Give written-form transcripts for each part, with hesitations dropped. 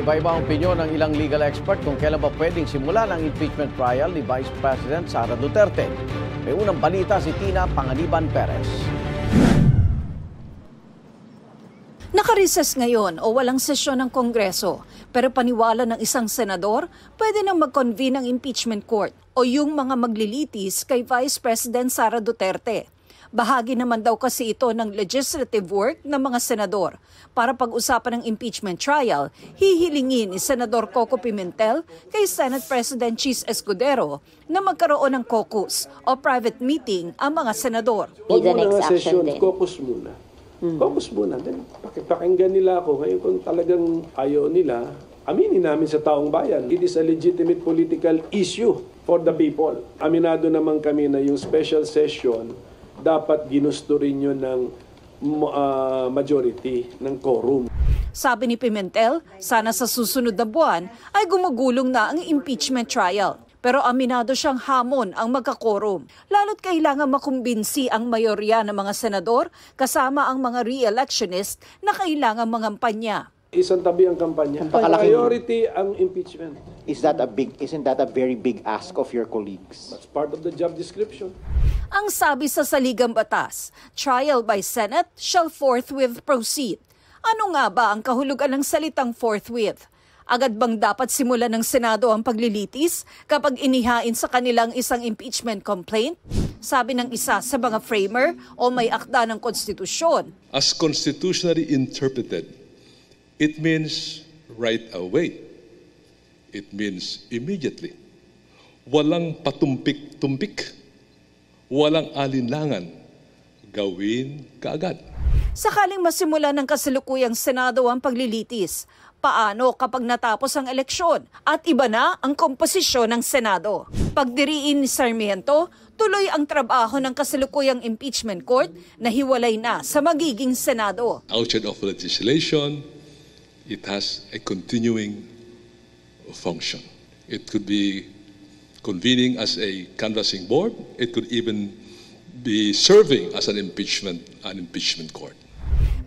Iba-iba ang opinyon ng ilang legal expert kung kailan ba pwedeng simulan ang impeachment trial ni Vice President Sara Duterte. May unang balita si Tina Panganiban Perez. Naka-recess ngayon o walang sesyon ng Kongreso, pero paniwala ng isang senador, pwede nang mag-convene ang impeachment court o yung mga maglilitis kay Vice President Sara Duterte. Bahagi naman daw kasi ito ng legislative work ng mga senador. Para pag-usapan ng impeachment trial, hihilingin ni Senador Coco Pimentel kay Senate President Chis Escudero na magkaroon ng caucus o private meeting ang mga senador. Huwag muna nga session, caucus muna. Caucus muna. Pakinggan nila ako. Ngayon kung talagang ayaw nila, aminin namin sa taong bayan. It is a legitimate political issue for the people. Aminado naman kami na yung special session dapat ginusto rin yun ng majority, ng quorum. Sabi ni Pimentel, sana sa susunod na buwan ay gumugulong na ang impeachment trial. Pero aminado siyang hamon ang magka-quorum. Lalo't kailangan makumbinsi ang mayorya ng mga senador kasama ang mga re-electionist na kailangan mangampanya. Isang tabi ang kampanya. Priority ang impeachment. Isn't that a very big ask of your colleagues? That's part of the job description. Ang sabi sa saligang batas, trial by Senate shall forthwith proceed. Ano nga ba ang kahulugan ng salitang forthwith? Agad bang dapat simulan ng Senado ang paglilitis kapag inihain sa kanilang isang impeachment complaint? Sabi ng isa sa mga framer o may akda ng konstitusyon. As constitutionally interpreted, it means right away. It means immediately. Walang patumpik-tumpik. Walang alinlangan. Gawin kaagad. Sakaling masimulan ng kasalukuyang Senado ang paglilitis, paano kapag natapos ang eleksyon at iba na ang komposisyon ng Senado? Pagdiriin ni Sarmiento, tuloy ang trabaho ng kasalukuyang impeachment court na hiwalay na sa magiging Senado. Outside of legislation, it has a continuing function. It could be convening as a canvassing board. It could even be serving as an impeachment court.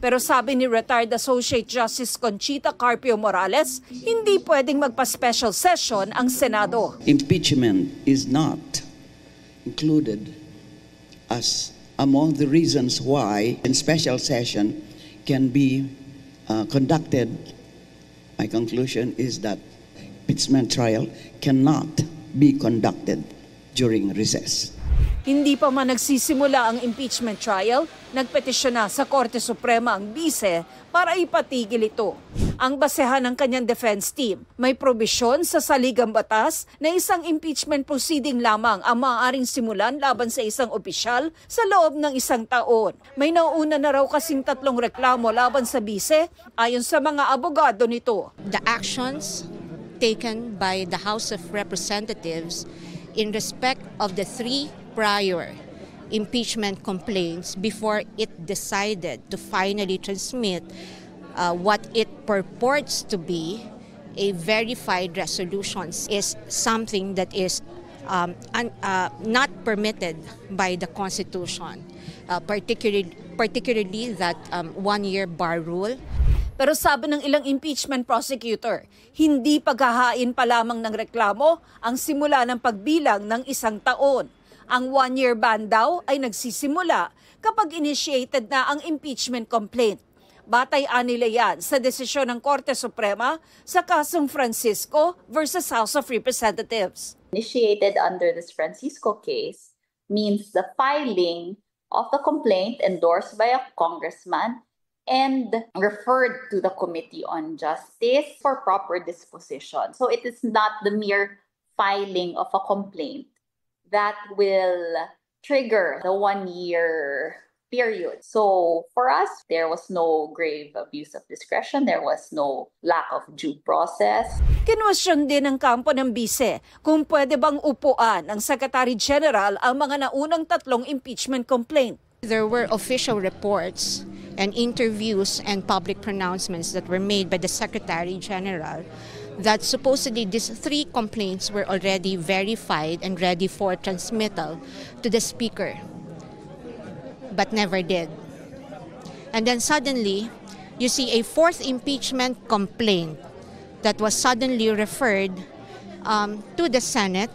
Pero sabi ni retired Associate Justice Conchita Carpio Morales, hindi pwedeng magpa-special session ang Senado. Impeachment is not included as among the reasons why a special session can be conducted. My conclusion is that impeachment trial cannot be conducted during recess. Hindi pa man nagsisimula ang impeachment trial, nagpetisyon na sa Korte Suprema ang bise para ipatigil ito. Ang basehan ng kanyang defense team, may probisyon sa saligang batas na isang impeachment proceeding lamang ang maaaring simulan laban sa isang opisyal sa loob ng isang taon. May nauuna na raw kasing 3 reklamo laban sa bise ayon sa mga abogado nito. The actions taken by the House of Representatives in respect of the 3 prior impeachment complaints before it decided to finally transmit what it purports to be a verified resolutions is something that is not permitted by the Constitution, particularly that 1-year bar rule. Pero sabi ng ilang impeachment prosecutor, hindi paghahain pa lamang ng reklamo ang simula ng pagbilang ng 1 taon. Ang 1-year ban daw ay nagsisimula kapag initiated na ang impeachment complaint. Batay-an nila yan sa desisyon ng Korte Suprema sa kasong Francisco versus House of Representatives. Initiated under this Francisco case means the filing of the complaint endorsed by a congressman and referred to the Committee on Justice for proper disposition. So it is not the mere filing of a complaint that will trigger the 1-year period. So for us, there was no grave abuse of discretion. There was no lack of due process. Kinwestiyon din ng kampo ng bise kung pwede bang upuan ng Secretary General ang mga naunang 3 impeachment complaint. There were official reports and interviews and public pronouncements that were made by the Secretary General that supposedly these 3 complaints were already verified and ready for transmittal to the Speaker, but never did. And then suddenly, you see a 4th impeachment complaint that was suddenly referred to the Senate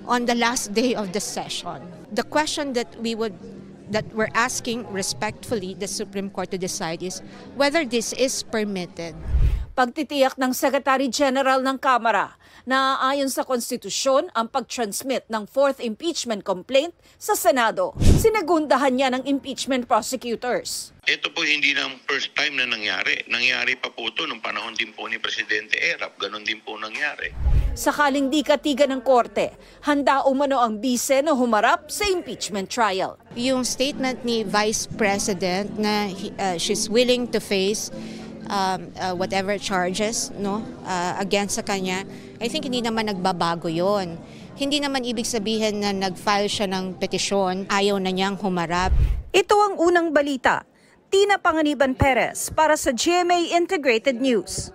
on the last day of the session. The question that we're asking respectfully the Supreme Court to decide is whether this is permitted. Pagtitiyak ng Secretary General ng Kamara na ayon sa konstitusyon ang pag-transmit ng fourth impeachment complaint sa Senado. Sinagundahan niya ng impeachment prosecutors. Ito po hindi na first time na nangyari. Nangyari pa po ito nung panahon din po ni Presidente Erap. Ganon din po nangyari. Sakaling di katigan ng korte, handa umano ang bise na humarap sa impeachment trial. Yung statement ni Vice President na she's willing to face whatever charges against sa kanya, I think hindi naman nagbabago yon. Hindi naman ibig sabihin na nag-file siya ng petisyon, ayaw na niyang humarap. Ito ang unang balita. Tina Panganiban Perez para sa GMA Integrated News.